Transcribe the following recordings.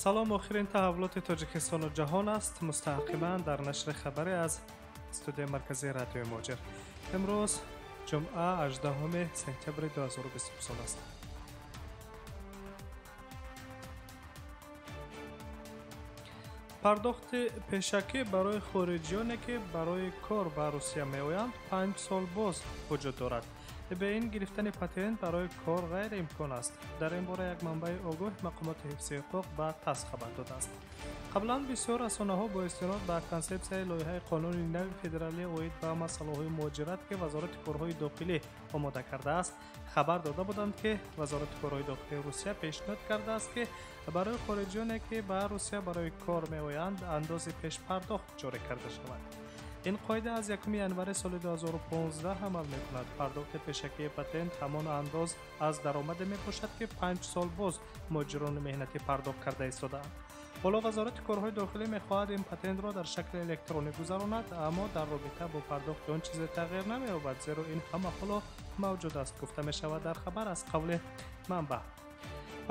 салом охирин таҳаввулоти тоҷикистону ҷаҳон аст. Мустақиман дар нашри хабаре аз студияи марказии радиои Моҷир. имрӯз ҷумъа 18 сентябри 2020 сол аст. пардохти пешакӣ барои хориҷиёне ки барои кор ба Русия меоянд 5 сол боз вуҷуд дорад. ба ин гирифтани патент барои кор ғайриимкон аст. дар ин бора як манбаи огоҳи мақомоти ҳифзи ҳуқуқ ба ТАСС хабар додааст. қаблан бисёр расонаҳо бо истинод ба консепсияи лоиҳаи қонуни нави федералии оид ба масъалаҳои муҳоҷират ки вазорати корҳои дохилӣ омода кардааст хабар дода буданд ки вазорати корҳои дохилии Русия пешниҳод кардааст ки барои хориҷиёне ки ба Русия барои кор меоянд андози пешпардохт ҷорӣ карда шавад. ин қоида аз 1 январи соли 2015 амал мекунад. пардохти пешакии патент ҳамон андоз аз даромаде мебошад ки 5 сол боз муҳоҷирони меҳнатӣ пардохт карда истодаанд. ҳоло вазорати корҳои дохилӣ мехоҳад ин патентро дар шакли электронӣ гузаронад, аммо дар робита бо пардохти он чизе тағйир намеёбад, зеро ин ҳама ҳоло мавҷуд аст, гуфта мешавад дар хабар аз қавли манбаъ.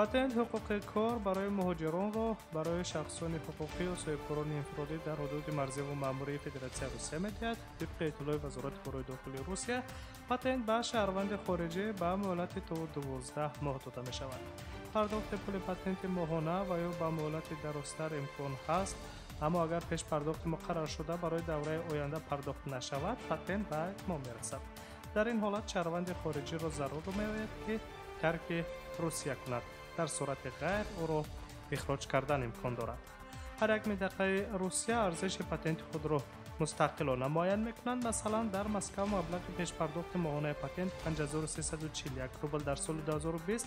патент ҳуқуқи кор барои муҳоҷиронро барои шахсони ҳуқуқию соҳибкорони инфиродӣ дар ҳудуди марзиву маъмурии Федератсияи Русия медиҳад. тибқи иттилои вазорати корҳои дохилии Русия, патент ба шаҳрванди хориҷӣ ба муҳлати то 12 моҳ дода мешавад. пардохти пули патенти моҳона ва ё ба муҳлати дарозтар имкон ҳаст, аммо агар пешпардохти муқарраршуда барои давраи оянда пардохт нашавад, патент ба итмом мерасад. дар ин ҳолат шаҳрванди хориҷиро зарур меояд ки тарки Русия кунад. дар сурати ғайр ӯро ихроҷ кардан имкон дорад. ҳар як минтақаи Русия арзиши патенти худро мустақилона муайян мекунанд. Масалан, дар Москав маблағи пешпардохти моҳонаи патент 5341 рубл дар соли 2020,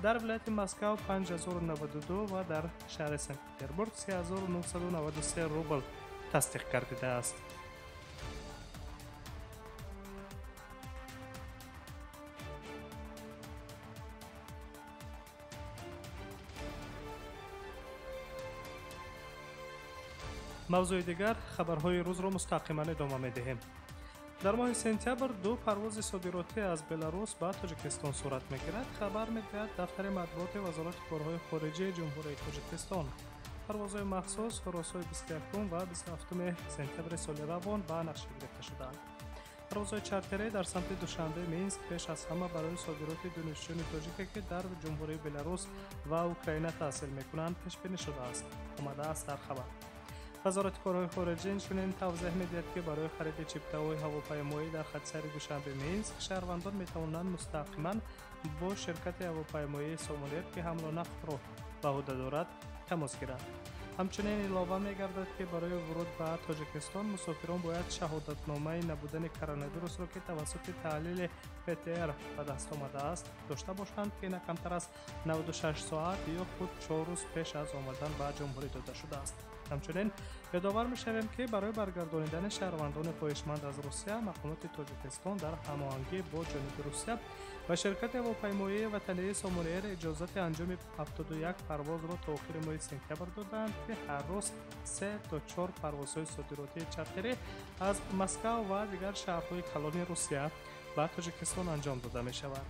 дар вилояти Москав 5092 ва дар шаҳри Санкт-Петербург 3993 рубл тасдиқ гардидааст. мавзӯи дигар, хабарҳои рӯзро мустақиман идома медиҳем. дар моҳи сентябр 2 парвози содиротӣ аз Беларус ба Тоҷикистон сурат мегирад. хабар медиҳад дафтари матбуоти вазорати корҳои хориҷии ҷумҳурии Тоҷикистон. парвозҳои махсус рӯзҳои 21 ва 27 сентябри соли равон ба нақша гирифта шудаанд. парвозҳои чартерӣ дар самти Душанбе, Минск пеш аз ҳама барои содироти донишҷӯёни тоҷике ки дар ҷумҳурии Беларус ва Украина таҳсил мекунанд пешбинӣ шудааст, омадааст дар хабар. вазорати корҳои хориҷӣ инчунин тавзеҳ медиҳад ки барои хариди чиптаҳои ҳавопаймоӣ дар хатсайри Душанбе, Минск шаҳрвандон метавонанд мустақиман бо ширкати ҳавопаймоии Somolет ки ҳамлу нақлро ба ӯҳда дорад тамос гиранд. ҳамчунин илова мегардад ки барои вуруд ба Тоҷикистон мусофирон бояд шаҳодатномаи набудани коронавирусро ки тавассути таҳлили ПТР ба даст омадааст дошта бошанд ки на камтар аз 96 соат ё худ 4 рӯз пеш аз омадан ба ҷумҳурӣ дода шудааст. ҳамчунин ёдовар мешавем ки барои баргардонидани шаҳрвандони хоҳишманд аз Русия, мақомоти Тоҷикистон дар ҳамоҳангӣ бо ҷониби Русия ва ширкати ҳавопаймоии ватании Somolет иҷозати анҷоми 71 парвозро то охири моҳи сентябр доданд ки ҳар рӯз 3 то 4 парвозҳои содиротии чартерӣ аз Москав ва дигар шаҳрҳои калони Русия ба Тоҷикистон анҷом дода мешавад.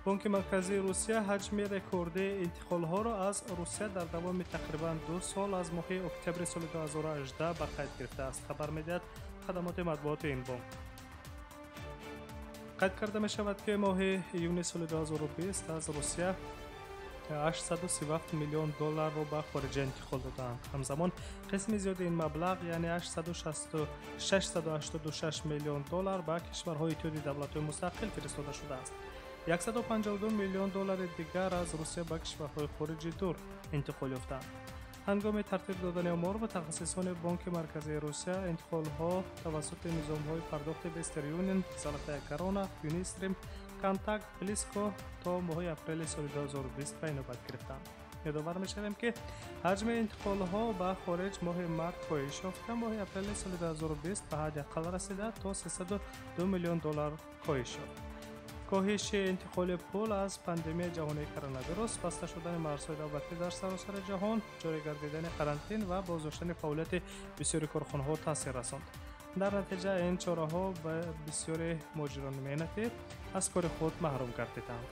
бонки марказии Русия ҳаҷми рекордии интиқолҳоро аз Русия дар давоми тақрибан 2 сол аз моҳи октябри соли 2018 ба қайд гирифтааст. хабар медиҳад хадамоти матбуоти ин бонк. қайд карда мешавад ки моҳи июни соли 2020 аз Русия $837 миллион ба хориҷа интиқол доданд. ҳамзамон қисми зиёди ин маблағ, яъне $686 миллион ба кишварҳои Иттиҳоди Давлатҳои Мустақил фиристода шудааст. $152 миллион дигар аз Русия ба кишварҳои хориҷи дур интиқол ёфтаанд. ҳангоми тартиб додани омор, мутахассисони бонки марказии Русия интиқолҳо тавассути низомҳои пардохти Western Union, Золотая корона, Unistream, Контакт, Близко то моҳи апрели соли 2020 ба инобат гирифтанд. ёдовар мешавем ки ҳаҷми интиқолҳо ба хориҷ моҳи март коҳиш ёфта, моҳи апрели соли 2020 ба ҳад ақал расида то $302 миллион коҳиш ёфт. کاهش انتقال پول از پاندمی جهانی کرونا ویروس، بسته شدن مرزهای دولتی در سراسر جهان، جاری گردیدن قرنطینه و بازداشتن فعالیت بسیاری کارخانه‌ها تاثیر رساند. در نتیجه این چاره‌ها به بسیاری مهاجران مهنتی از کار خود محروم گردیدند.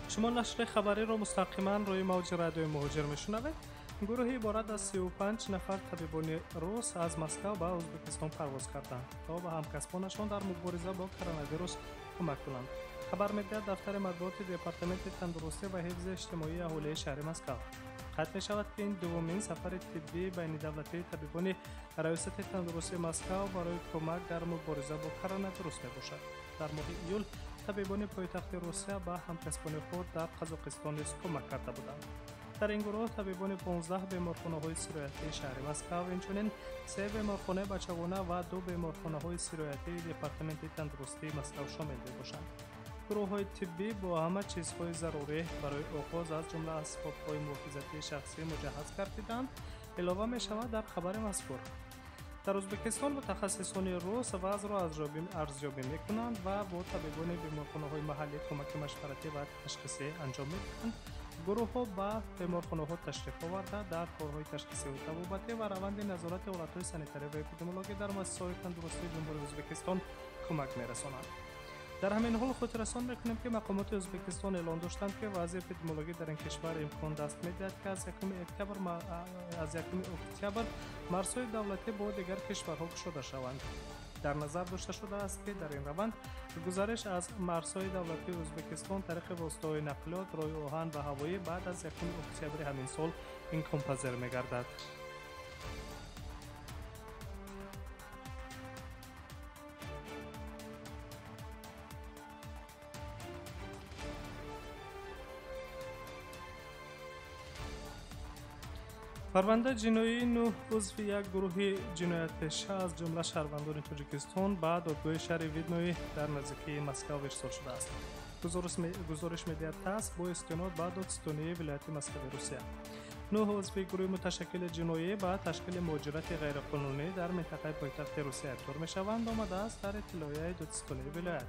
شما نشر خبری را مستقیما روی موج رادیو مهاجر میشنوید. گروهی عبارت از 35 نفر طبیبان روس از مسکو به ازبکستان پرواز کردند تا به همکسبانشان در مبارزه با کرونا ویروس کمک کنند. خبر می‌دهد دفتر مطبوعات دپارتمنت تندرستی و حفظ اجتماعی اهالی شهر مسکو قطع می شود که این دومین سفر طبی بین دولتی طبیبان ریاست تندرستی مسکو برای کمک در مبارزه با کرونا ویروس می باشد. در ماه ایول طبیبان پایتخت روسیه به همکسبان خود در قزاقستان نیز کمک کرده بودند. در این گروه طبیبان 15 بیمارخانه‌های سرایتی شهر مسکو، همچنین 3 بیمارخانه بچگانه و 2 بیمارخانه‌های سرایتی دپارتمنت تندرستی مسکو شامل می‌باشند. گروه‌های طبی با همه چیزهای ضروری برای آغاز از جمله اسباب‌های محافظتی شخصی مجهز گردیدند. علاوه می‌شود در خبر مذکور در ازبکستان متخصصان روس وضع را ارزیابی می‌کنند و با طبیبان بیمارخانه‌های محلی کمک مشورتی و تشخیصی انجام می‌دهند. گروه‌ها به بیمارخانه‌ها تشریف آورده در کارهای تشخیصی و طبابتی و روند نظارت حالت‌های سانیتاری و اپیدمیولوژی در مؤسسه‌های تندرستی جمهوری ازبکستان کمک می‌رسانند. در همین حال خود رسان می‌کنیم که مقامات ازبکستان اعلام داشتند که وضع اپیدمیولوژی در این کشور امکان دست می‌دهد که از یکم اکتبر مرزهای دولتی با دیگر کشورها گشوده شوند. در نظر داشته شده است که در این روند گزارش از مرزهای دولتی ازبکستان طریق واسطه‌های نقلیات، راه آهن و هوایی بعد از یکم اکتبر همین سال امکان پذیر می‌گردد. پرونده جنایی 9 عضو یک گروه جنایت پیشه از جمله شهروندان تاجیکستان به دادگاه شهر ویدنوی در نزدیکی مسکو ارسال شده است. گزارش می‌دهد تاس با استناد به دادستانی ولایت مسکو روسیه 9 عضو گروه متشکل جنایی به تشکیل مهاجرت غیرقانونی در منطقه پایتخت روسیه ابطال می‌شوند آمده است در اطلاعیه دادستانی ولایت.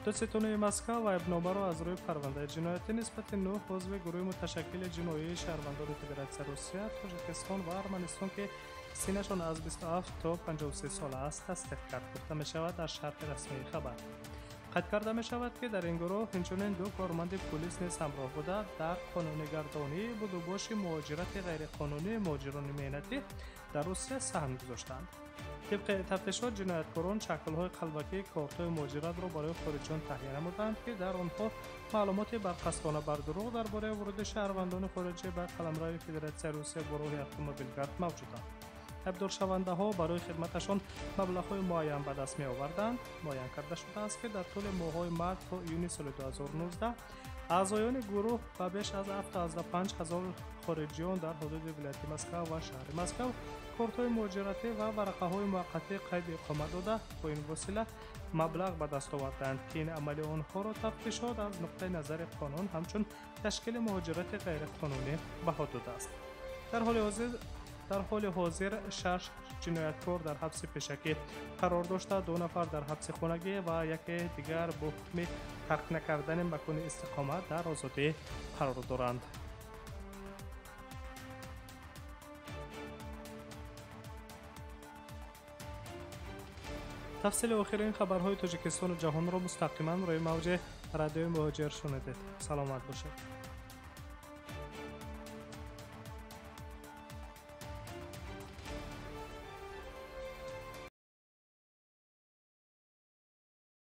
دادستانی مسکو و ابنامه را از روی پرونده جنایتی نسبت 9 عضو گروه متشکل جنایی شهروندان فدراسیون روسیه، تاجیکستان و ارمنستان که سنشان از 27 تا 53 سال است تصدیق کرد. گفته می شود در شرح رسمی خبر قید کرده می شود که در این گروه همچنین 2 کارمند پلیس نیز همراه بوده در قانونی‌گردانی بودوباش مهاجرت غیرقانونی مهاجران مهنتی در روسیه سهم گذاشتند. طبق تفتیشات جنایتکاران شکل‌های قلبکی کارت‌های مهاجرت را برای خارجیان تهیه نمودند که در آنها معلومات برقصدانه بر دروغ درباره ورود شهروندان خارجی به قلمرو فدراسیون روسیه با راه اتومبیلگرد موجود است. ابدال شونده‌ها برای خدمتشان مبلغ‌های معین به دست می‌آوردند. معین کرده شده است که در طول ماه‌های مارس تا یونیو سال 2019 اعضایان گروه به بیش از 75,000 خارجیان در حدود ولایت مسکو و شهر مسکو کارت‌های مهاجرتی و ورقه‌های موقتی قید اقامت داده با این وسیله مبلغ به دست آوردند که این عمل آنها را تفتیشات از نقطه نظر قانون همچون تشکیل مهاجرت غیرقانونی بها داده است. در حال حاضر 6 جنایتکار در حبس پیشکی قرار داشته، 2 نفر در حبس خانگی و یکی دیگر با حکم ترک نکردن مکان استقامت در آزادی قرار دارند. تفصیل آخرین خبرهای تاجیکستان و جهان را مستقیما روی موج رادیو مهاجر شنیدید. سلامت باشید.